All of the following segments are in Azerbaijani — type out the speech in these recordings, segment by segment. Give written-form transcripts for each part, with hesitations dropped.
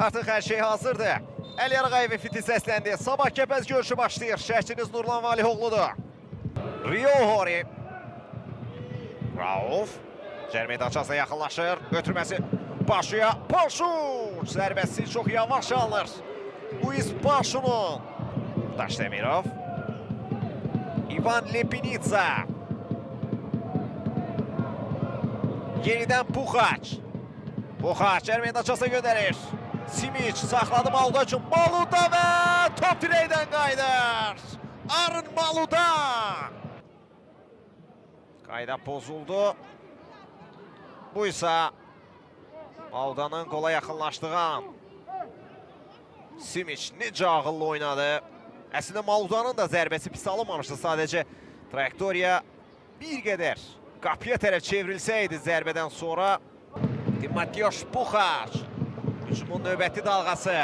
artıq hər şey hazırdır. Əliyar Ağayev fiti səsləndi. Sabah Kəpəz görüşü başlayır. Şəhçiniz Nurlan Valihoğlu'dur. Rio Hori. Rauf. Cər meydançasına yaxınlaşır. Götürməsi Paşuya. Paşu! Zərbəsi çox yavaş alır. Luis Paşu'nun. Daşdemirov. İvan Lepinitsa. Yenidən Puxaç. Puxaç cər meydançasına göndərir. Simic saxladı Maluda üçün. Maluda və top dirəkdən qayıdır. Arın Maluda. Qayda pozuldu. Bu isə Maluda'nın qola yaxınlaşdığı an. Simic necə ağıllı oynadı. Əslində Maluda'nın da zərbəsi pis alınmamışdı. Sadəcə trayektoriya bir qədər qapıya tərəf çevrilsəydi zərbədən sonra. Timotyoş Puxaç. Hücumun növbəti dalğası.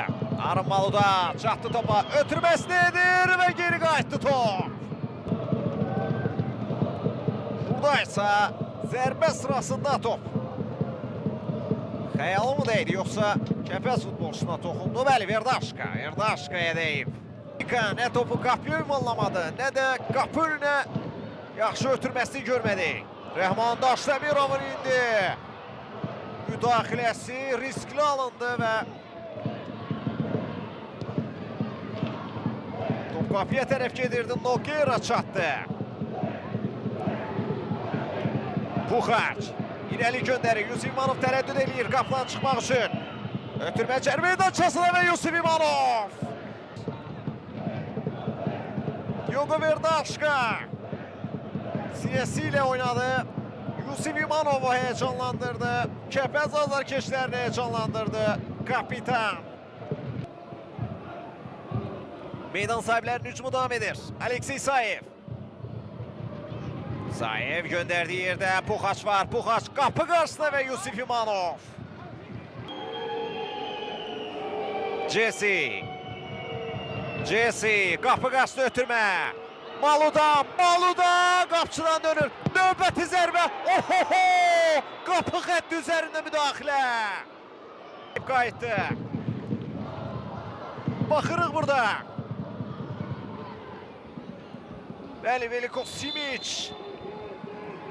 Arın Maluda çatdı topa. Ötürməsini edir və geri qayıtdı top. Burada isə zərbə sırasında top. Xəyalı mı deydi, yoxsa Kəpəz futbolçusuna toxundu? Bəli, Verdaşka. Verdaşkaya deyib. Nə topu qapıya ünvanlamadı, nə də qapı önünə yaxşı ötürməsini görmədik. Rəhman Daşdemirov'un indi müdaxiləsi riskli alındı və top qapıya tərəf gedirdi. Nogueira çatdı. Puxaç irəli göndərir. Yusif İmanov tərəddüd edir qapıdan çıxmaq üçün. Ötürmə cər meydançasına və Yusif İmanov. Diogo Verdaşka sinəsiyle oynadı. Yusif İmanov'u heyecanlandırdı. Kəpəz azarkeşlərini heyecanlandırdı. Kapitan. Meydan sahiblərinin hücumu devam edir. Alexey Sayev. Sayev gönderdiği yerde Puxaç var. Puxaç kapı karşısında ve Yusif İmanov. Jesse kapı karşısında ötürme. Maluda qapçıdan dönür. Növbəti zərbə. Ohoho! Qapı xətti üzərində müdaxilə. Qayıtdı. Baxırıq burada. Bəli, Veliko Simic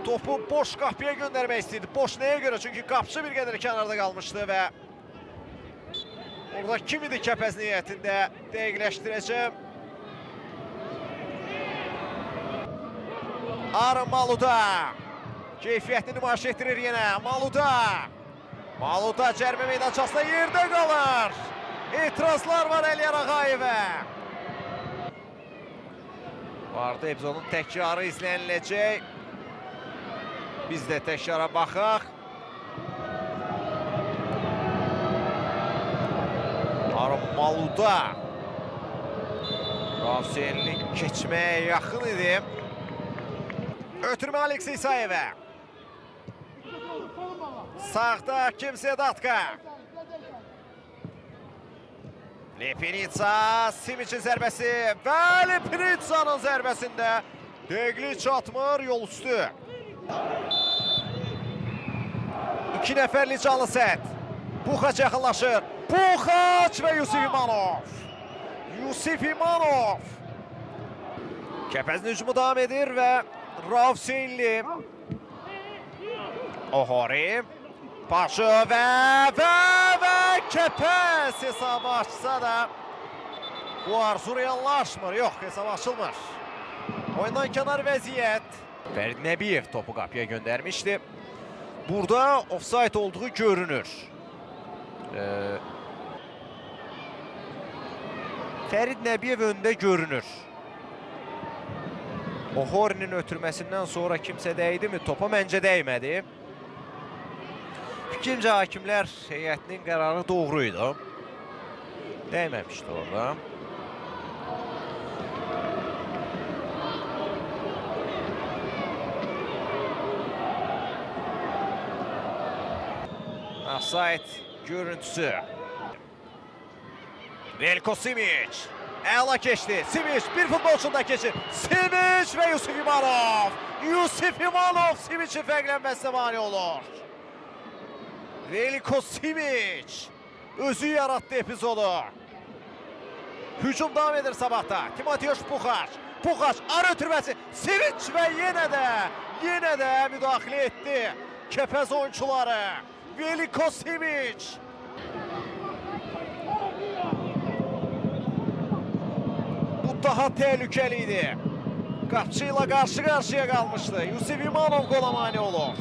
topu boş qapıya göndərmək istəyirdi. Boş nəyə görə? Çünki qapçı bir qədər kənarda qalmışdı və orada kim idi Kəpəz niyyətində dəqiqləşdirəcəm. Arın Maluda keyfiyyətini nümayiş etdirir yenə. Maluda cərimə meydançasında yerdə qalır. İtirazlar var Əliyar Ağayevə. Vardı epizodun təkrarı izləniləcək. Biz də təkrara baxaq. Arın Maluda Ravsenli keçməyə yaxın idi. Ötürmə Alexey Sayevə. Sağda Kim Sedatka. Lepinitsa, Simic'in zərbəsi və Lepinitsa'nın zərbəsində dəqiqli çatmır, yol üstü. 2 nəfərli canlı set. Puxaç yaxınlaşır. Puxaç və Yusif İmanov. Kəpəzin hücumu devam edir və Ravsenli. Ohori. Paşu və Kəpəz hesabı açsa da bu arzu reallaşmır. Yox, hesabı açılmır. Oyundan kənar vəziyyət. Fərid Nəbiyev topu qapıya göndərmişdi. Burada ofsayt olduğu görünür. Fərid Nəbiyev öndə görünür. Ohori'nin ötürməsindən sonra kimsə dəydi mi? Topa məncə dəymədi. Fikrimcə hakimlər heyətinin qərarı doğruydu. Dəyməmişdi orada. Offside görüntüsü. Veliko Simic. Əla keçdi. Simic bir futbolçunda keçir. Simic və Yusif İmanov. Yusif İmanov Simic'in fərqlənməsinə mane olur. Veliko Simic. özü yarattı epizodu. Hücum devam edir Sabahda. Timoteos Puxaç. Puxaç ara ötürməsi. Sevinç və yenə də müdaxilə etdi. Kepez oyuncuları. Veliko Simic. Bu daha təhlükəli idi. Qapçı ilə qarşı-qarşıya qalmışdı. Yusif İmanov qola mane olur.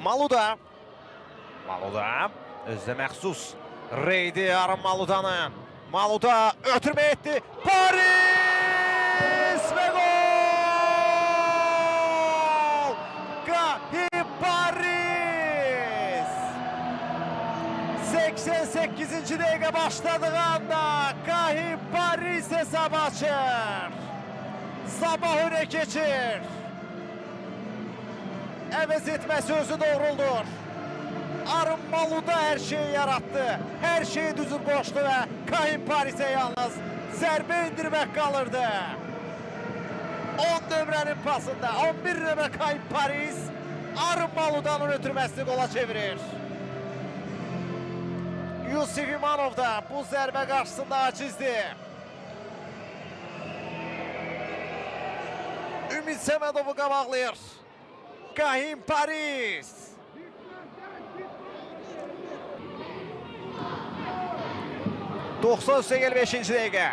Maluda. Özdə məxsus reydi Arın Maludanın. Maluda ötürmə etdi. Paris və gol! Qahim Paris! 88-ci dəqiqə başladığı anda Qahim Paris hesab açır. Sabah önə keçir. Əvəz etməsi özü doğruldur. Arın Maluda hər şeyi yarattı. Hər şeyi düzüb qoşdu və Qahim Parisə yalnız zərbə indirmək qalırdı. 10 nömrənin pasında 11 nömrə Qahim Paris Arın Maludanın ötürməsini qola çevirir. Yusif İmanov da bu zərbə qarşısında acizdir. Ümid Səmədovu qabaqlayır. Qahim Paris. ...95-ci dəqiqə.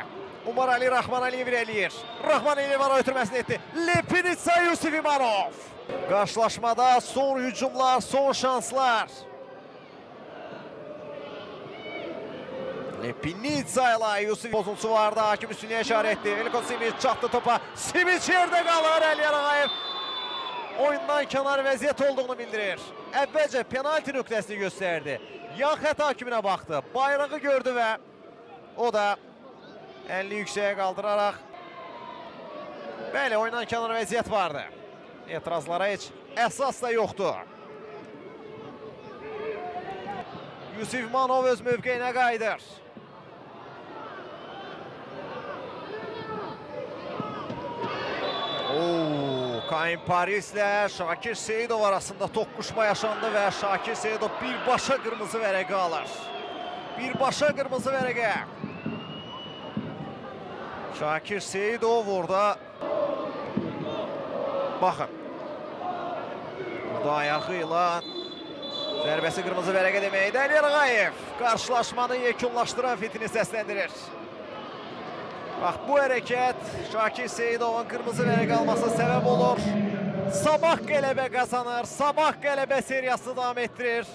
Umar Ali Rahman Aliyev irəliyir. Rahman Aliyev ara ötürməsini etdi. Lepinitsa Yusif İmanov. Qarşılaşmada son hücumlar, son şanslar. Lepinitsa ilə Yusif bozuntusu vardı. Hakim üstünlüyə işarətdi. Veliko Simic çatdı topa. Simic yerdə qalır. Əliyar Ağayev oyundan kənar vəziyyət olduğunu bildirir. Əvvəlcə penalti nöqtəsini göstərdi. Yan xət hakiminə baxdı. Bayrağı gördü və o da əlini yüksəyə qaldıraraq bəli, oyundan kənar vəziyyət vardı. Etirazlara heç əsas da yoxdur. Yusif İmanov öz mövqeyinə qayıdır. Qahim Parislə Şakir Seyidov arasında toqquşma yaşandı və Şakir Seyidov birbaşa qırmızı vərəqə alır. Birbaşa qırmızı vərəqə. Şakir Seyidov orada. Baxın. Burada ayağı ilə zərbəsi qırmızı vərəqə deməkdir. Əliyar Ağayev qarşılaşmanı yekunlaşdıran fitini səsləndirir. Bax, bu hərəkət Şakir Seyidovun qırmızı vərəqə almasına səbəb olur. Sabah qələbə qazanır, Sabah qələbə seriyası davam etdirir.